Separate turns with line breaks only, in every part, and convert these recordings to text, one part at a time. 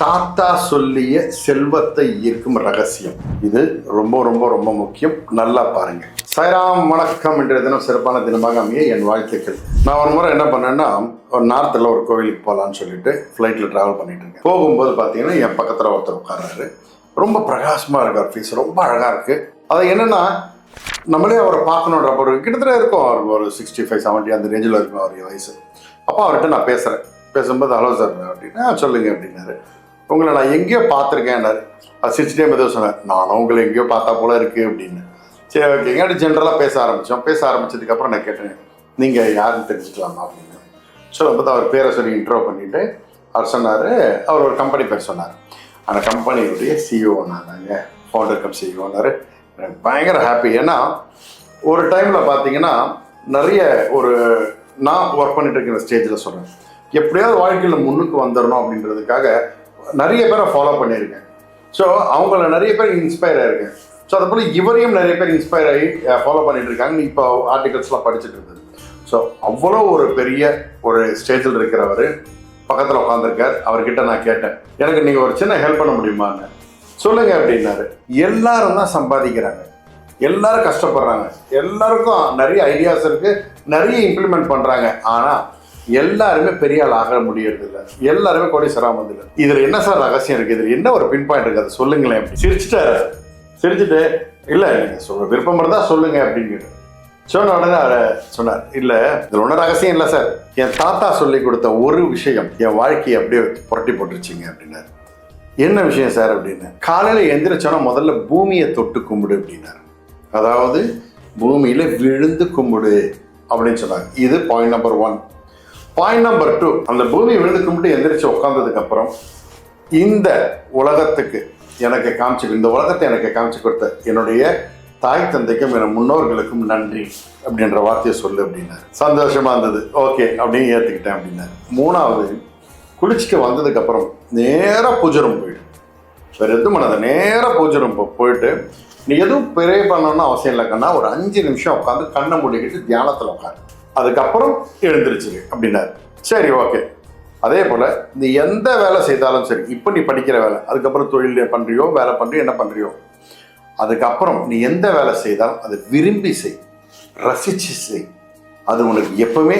தாத்தா சொல்லிய செல்வத்தை ஈர்க்கும் ரகசியம். இது ரொம்ப ரொம்ப ரொம்ப முக்கியம். நல்லா பாருங்க. சாய்ராம், வணக்கம். இன்றைய தினம் சிறப்பான தினமாக அமைய என் வாழ்த்துக்கள். நான் ஒரு முறை என்ன பண்ணேன்னா, ஒரு நார்த்தில் ஒரு கோவிலுக்கு போகலான்னு சொல்லிட்டு ஃப்ளைட்டில் ட்ராவல் பண்ணிட்டு இருக்கேன். போகும்போது பார்த்தீங்கன்னா என் பக்கத்தில் ஒருத்தர் உட்கார்றாரு. ரொம்ப பிரகாசமாக இருக்கார், ஃபீஸ் ரொம்ப அழகாக இருக்கு. அது என்னன்னா, நம்மளே அவரை பார்க்கணுன்ற ஒரு கிட்டத்தட்ட இருக்கும், அவர் ஒரு 65-70 அந்த ரேஞ்சில் இருக்கும் அவருடைய வயசு. அப்போ அவர்கிட்ட நான் பேசும்போது ஹலோ சார் அப்படின்னா சொல்லுங்க அப்படின்னாரு. உங்களை நான் எங்கேயோ பார்த்துருக்கேன்னாரு. அது சிரிச்சிட்டே மெதுவாக சொன்னார், நானும் உங்களை எங்கேயோ பார்த்தா போல இருக்கு அப்படின்னு. சரி, ஓகேங்க அப்படி ஜென்ரலாக பேச ஆரம்பிச்சதுக்கப்புறம் நான் கேட்டேன், நீங்கள் யாருன்னு தெரிஞ்சுக்கலாமா அப்படின்னு. சொல்லும்போது அவர் பேரை சொல்லி இன்ட்ரோ பண்ணிட்டு அவர் சொன்னார், அவர் ஒரு கம்பெனி பேர் சொன்னார். அந்த கம்பெனியுடைய சிஇஓனாங்க, ஃபவுண்டர் கம் சிஇஓனாரு. எனக்கு பயங்கர ஹாப்பி. ஏன்னா ஒரு டைமில் பார்த்தீங்கன்னா நிறைய நான் ஒர்க் பண்ணிட்டு இருக்கிற ஸ்டேஜில் சொல்கிறேன், எப்படியாவது வாழ்க்கையில் முன்னுக்கு வந்துடணும் அப்படின்றதுக்காக நிறைய பேரை ஃபாலோ பண்ணியிருக்கேன். ஸோ அவங்கள நிறைய பேர் இன்ஸ்பயர் ஆகிருக்கேன். ஸோ அது போல் இவரையும் நிறைய பேர் இன்ஸ்பயர் ஆகி ஃபாலோ பண்ணிட்டு இருக்காங்க. இப்போ ஆர்டிகல்ஸ்லாம் படிச்சுட்டு இருந்தது. ஸோ அவ்வளோ ஒரு பெரிய ஒரு ஸ்டேஜில் இருக்கிறவர் பக்கத்தில் உட்காந்துருக்கார். அவர்கிட்ட நான் கேட்டேன், எனக்கு நீங்கள் ஒரு சின்ன ஹெல்ப் பண்ண முடியுமான்னு. சொல்லுங்க அப்படின்னாரு. எல்லாரும் தான் சம்பாதிக்கிறாங்க, எல்லாரும் கஷ்டப்படுறாங்க, எல்லாருக்கும் நிறைய ஐடியாஸ் இருக்கு, நிறைய இம்ப்ளிமெண்ட் பண்றாங்க. ஆனா எல்லாருமே பெரிய ஆள் ஆக முடியறது இல்லை, எல்லாருமே கோடீஸ்வரம் இல்லை. இதுல என்ன சார் ரகசியம் இருக்கு, இதுல என்ன ஒரு பின் பாயிண்ட் இருக்கு, அதை சொல்லுங்களேன். சிரிச்சுட்டு இல்ல நீங்க சொல்ற விருப்பம் இருந்தா சொல்லுங்க அப்படின்னு சொன்ன உடனே சொன்னார், இல்ல இதுல ஒன்றும் ரகசியம் இல்லை சார், என் தாத்தா சொல்லி கொடுத்த ஒரு விஷயம் என் வாழ்க்கையை அப்படியே புரட்டி போட்டுருச்சிங்க அப்படின்னாரு. என்ன விஷயம் சார் அப்படின்னு. காலையில எந்திரிச்சோன்னா முதல்ல பூமியை தொட்டு கும்பிடு அப்படின்னாரு. அதாவது பூமியில விழுந்து கும்பிடு அப்படின்னு சொன்னாங்க. இது பாயிண்ட் நம்பர் 1. பாயிண்ட் நம்பர் 2, அந்த பூமி விழுந்து கும்பிட்டு எந்திரிச்சு உட்கார்ந்ததுக்கு அப்புறம் இந்த உலகத்துக்கு இந்த உலகத்தை எனக்கு காமிச்சு கொடுத்த என்னுடைய தாய் தந்தைக்கும் என் முன்னோர்களுக்கும் நன்றி அப்படின்ற வார்த்தையை சொல்லு அப்படின்னாரு. சந்தோஷமா இருந்தது. ஓகே அப்படின்னு ஏத்துக்கிட்டேன் அப்படின்னாரு. 3வது, குளிச்சுட்டு வந்ததுக்கு அப்புறம் நேராக பூஜை ரூம் போயிடு. வேற எதுவும் பண்ணாத, நேராக பூஜை ரூம் போயிட்டு நீ எதுவும் பெரிய பண்ணணும்னு அவசியம் இல்லைக்கன்னா ஒரு 5 நிமிஷம் உட்காந்து கண்ணை மூடிக்கிட்டு தியானத்தில் உட்காரு, அதுக்கப்புறம் எழுந்திருச்சு அப்படின்னாரு. சரி, ஓகே. அதே போல் நீ எந்த வேலை செய்தாலும் சரி, இப்போ நீ படிக்கிற வேலை, அதுக்கப்புறம் தொழில் பண்ணுறியோ, வேலை பண்ணுறியோ, என்ன பண்ணுறியோ, அதுக்கப்புறம் நீ எந்த வேலை செய்தாலும் அதை விரும்பி செய், ரசிச்சு செய். அது உனக்கு எப்பவுமே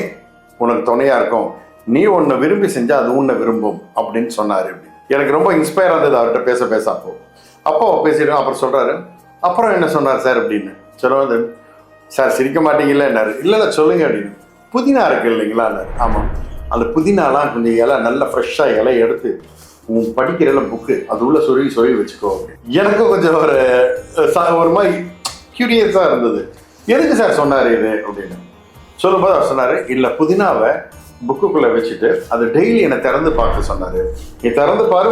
உனக்கு துணையாக இருக்கும். நீ ஒன்றை விரும்பி செஞ்சால் அது உன்னை விரும்பும் அப்படின்னு சொன்னார். அப்படி எனக்கு ரொம்ப இன்ஸ்பயர் ஆனது அவர்கிட்ட பேச அப்போ பேசிடுவோம். அப்புறம் சொல்கிறாரு, அப்புறம் என்ன சொன்னார் சார் அப்படின்னு. சொல்லுவது, சார் சிரிக்க மாட்டீங்களா என்னாரு. இல்லை சொல்லுங்க அப்படின்னு. புதினா இருக்கு இல்லைங்களா. ஆமாம், அந்த புதினாலாம் கொஞ்சம் இலை நல்லா ஃப்ரெஷ்ஷாக இலையை எடுத்து படிக்கிற புக்கு அது உள்ள சொருவி வச்சுக்கோ. எனக்கும் கொஞ்சம் ஒரு மாதிரி கியூரியஸாக இருந்தது. எதுக்கு சார் சொன்னார் இது அப்படின்னு சொல்லும்போது அவர் சொன்னார், இல்லை புதினாவை புக்குக்குள்ளே வச்சுட்டு அது டெய்லி என்னை திறந்து பார்க்க சொன்னார். நீ திறந்து பாரு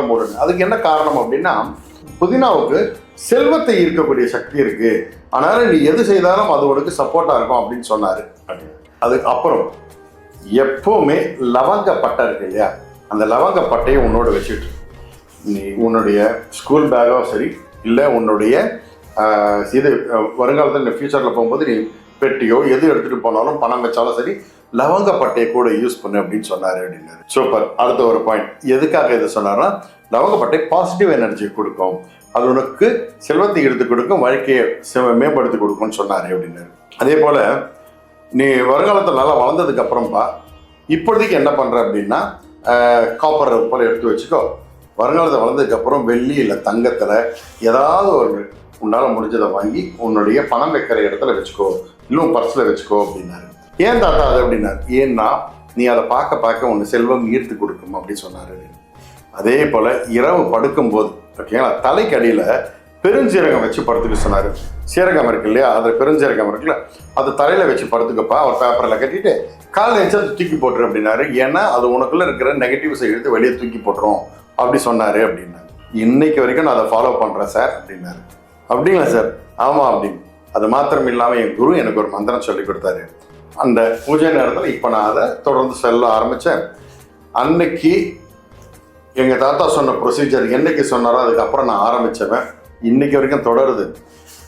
மூடு. அதுக்கு என்ன காரணம் அப்படின்னா, புதினாவுக்கு செல்வத்தை ஈர்க்கக்கூடிய சக்தி இருக்கு, ஆனாலும் நீ எது செய்தாலும் அது உனக்கு சப்போர்ட்டா இருக்கும் அப்படின்னு சொன்னாரு. அதுக்கு அப்புறம் எப்பவுமே லவங்க பட்டை இருக்கு இல்லையா, அந்த லவங்க பட்டையை உன்னோட வச்சுட்டு நீ உன்னுடைய ஸ்கூல் பேக்கோ சரி, இல்லை உன்னுடைய இது வருங்காலத்தில் இந்த ஃபியூச்சரில் போகும்போது நீ பெட்டியோ எது எடுத்துட்டு போனாலும் பணம் வச்சாலும் சரி, லவங்க பட்டையை கூட யூஸ் பண்ணு அப்படின்னு சொன்னாரு அப்படின்னாரு. சூப்பர். அடுத்த ஒரு பாயிண்ட், எதுக்காக இதை சொன்னார்னா, லவங்க பட்டை பாசிட்டிவ் எனர்ஜி கொடுக்கும், அது உனக்கு செல்வத்தை எடுத்து கொடுக்கும், வாழ்க்கையை மேம்படுத்தி கொடுக்கும்னு சொன்னாரு அப்படின்னாரு. அதே போல நீ வருங்காலத்தில் நல்லா வளர்ந்ததுக்கு அப்புறம்பா இப்போதைக்கு என்ன பண்ற அப்படின்னா, காப்பர் போல எடுத்து வச்சுக்கோ. வருங்காலத்தை வளர்ந்ததுக்கு அப்புறம் வெள்ளி இல்லை தங்கத்துல ஏதாவது ஒரு உன்னால முடிஞ்சதை வாங்கி உன்னுடைய பணம் வைக்கிற இடத்துல வச்சுக்கோ, இன்னும் பர்ஸ்ல வச்சுக்கோ அப்படின்னாரு. ஏன் தாத்தா அது அப்படின்னாரு. ஏன்னா நீ அதை பார்க்க உன்னை செல்வம் ஈர்த்து கொடுக்கும் அப்படின்னு சொன்னாரு. அதே போல இரவு படுக்கும்போது ஓகேங்களா, தலைக்கு அடியில் பெருஞ்சீரகம் வச்சு படுத்துக்க சொன்னார். சீரகம் இருக்கு இல்லையா, அதில் பெருஞ்சீரகம் இருக்குல்ல, அது தலையில் வச்சு படுத்துக்கப்பா, அவர் பேப்பரில் கட்டிட்டு காலையில் வச்சு அதை தூக்கி போட்டுரு அப்படின்னாரு. ஏன்னா அது உனக்குள்ளே இருக்கிற நெகட்டிவ்ஸை எடுத்து வெளியே தூக்கி போட்டுரும் அப்படி சொன்னார் அப்படின்னாரு. இன்னைக்கு வரைக்கும் நான் அதை ஃபாலோ பண்ணுறேன் சார் அப்படின்னாரு. அப்படிங்களா சார்? ஆமாம் அப்படின்னு. அது மாத்திரம் இல்லாமல் என் குரு எனக்கு ஒரு மந்திரம் சொல்லி கொடுத்தாரு. அந்த பூஜை நேரத்தில் இப்போ நான் அதை தொடர்ந்து சொல்ல ஆரம்பித்தேன். அன்னைக்கு எங்கள் தாத்தா சொன்ன ப்ரொசீஜர் என்னைக்கு சொன்னாரோ அதுக்கப்புறம் நான் ஆரம்பித்தவன் இன்னைக்கு வரைக்கும் தொடருது.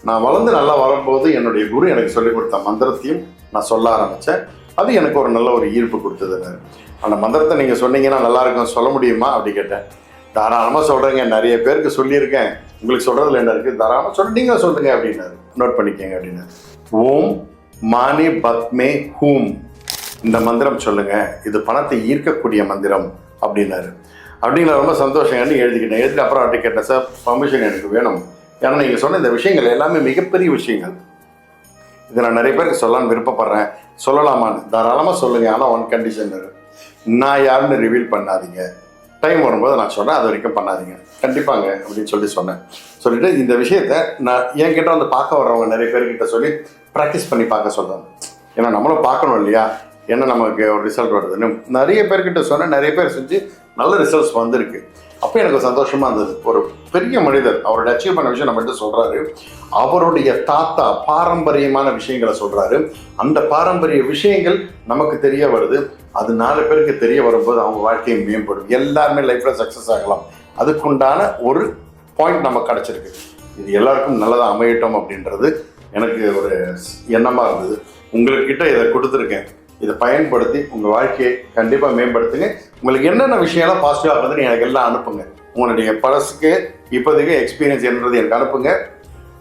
நான் வளர்ந்து நல்லா வரும்போது என்னுடைய குரு எனக்கு சொல்லிக் கொடுத்த மந்திரத்தையும் நான் சொல்ல ஆரம்பித்தேன். அது எனக்கு ஒரு நல்ல ஒரு ஈர்ப்பு கொடுத்தது. அந்த மந்திரத்தை நீங்கள் சொன்னீங்கன்னா நல்லா இருக்கும், சொல்ல முடியுமா அப்படி கேட்டேன். தாராளமாக சொல்கிறேங்க, நிறைய பேருக்கு சொல்லியிருக்கேன், உங்களுக்கு சொல்கிறதுல என்ன இருக்குது, தாராளமாக சொல்லிட்டீங்க சொல்லுங்க அப்படின்னாரு. நோட் பண்ணிக்கங்க அப்படின்னாரு. ஓம் மானி பத்மே ஹூம், இந்த மந்திரம் சொல்லுங்க, இது பணத்தை ஈர்க்கக்கூடிய மந்திரம் அப்படின்னாரு. அப்படிங்கிற ரொம்ப சந்தோஷம் எழுதிக்கிட்டேன். எழுதிட்டு அப்புறம் அவர்கிட்ட கேட்டேன், சார் பர்மிஷன் எனக்கு வேணும், ஏன்னா நீங்கள் சொன்ன இந்த விஷயங்கள் எல்லாமே மிகப்பெரிய விஷயங்கள், இதை நான் நிறைய பேருக்கு சொல்லலான்னு விருப்பப்படுறேன், சொல்லலாமான்னு. தாராளமாக சொல்லுங்கள், ஆனால் ஒன் கண்டிஷன், நான் யாருன்னு ரிவீல் பண்ணாதீங்க, டைம் வரும்போது நான் சொன்னேன், அது வரைக்கும் பண்ணாதீங்க, கண்டிப்பாங்க அப்படின்னு சொன்னேன். சொல்லிட்டு இந்த விஷயத்த நான் என்கிட்ட வந்து பார்க்க வர்றவங்க நிறைய பேர்கிட்ட சொல்லி ப்ராக்டிஸ் பண்ணி பார்க்க சொல்கிறாங்க. ஏன்னா நம்மளும் பார்க்கணும் இல்லையா, என்ன நமக்கு ஒரு ரிசல்ட் வருதுன்னு. நிறைய பேர்கிட்ட சொன்னேன், நிறைய பேர் செஞ்சு நல்ல ரிசல்ட்ஸ் வந்திருக்கு. அப்போ எனக்கு சந்தோஷமாக இருந்தது. ஒரு பெரிய மனிதர் அவரோட அச்சீவ் பண்ண விஷயம் நம்மகிட்ட சொல்கிறாரு, அவருடைய தாத்தா பாரம்பரியமான விஷயங்களை சொல்கிறாரு, அந்த பாரம்பரிய விஷயங்கள் நமக்கு தெரிய வருது, அது 4 பேருக்கு தெரிய வரும்போது அவங்க வாழ்க்கையை மேம்படும், எல்லாருமே லைஃப்பில் சக்ஸஸ் ஆகலாம். அதுக்குண்டான ஒரு பாயிண்ட் நமக்கு கிடச்சிருக்கு. இது எல்லாருக்கும் நல்லதாக அமையட்டும் அப்படின்றது எனக்கு ஒரு எண்ணமாக இருந்தது. உங்கள்கிட்ட இதை கொடுத்துருக்கேன், இதை பயன்படுத்தி உங்கள் வாழ்க்கையை கண்டிப்பாக மேம்படுத்துங்க. உங்களுக்கு என்னென்ன விஷயம்லாம் பாசிட்டிவாக இருந்ததுன்னு எனக்கு எல்லாம் அனுப்புங்க. உங்களுடைய பழசுக்கு இப்போதைக்கு எக்ஸ்பீரியன்ஸ் என்னது எனக்கு அனுப்புங்க.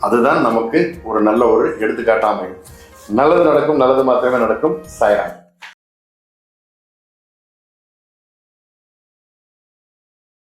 அதுதான் நமக்கு ஒரு நல்ல ஒரு எடுத்துக்காட்டாக அமையும். நல்லது நடக்கும், நல்லது மாத்திரமே நடக்கும். சாய்ராம்.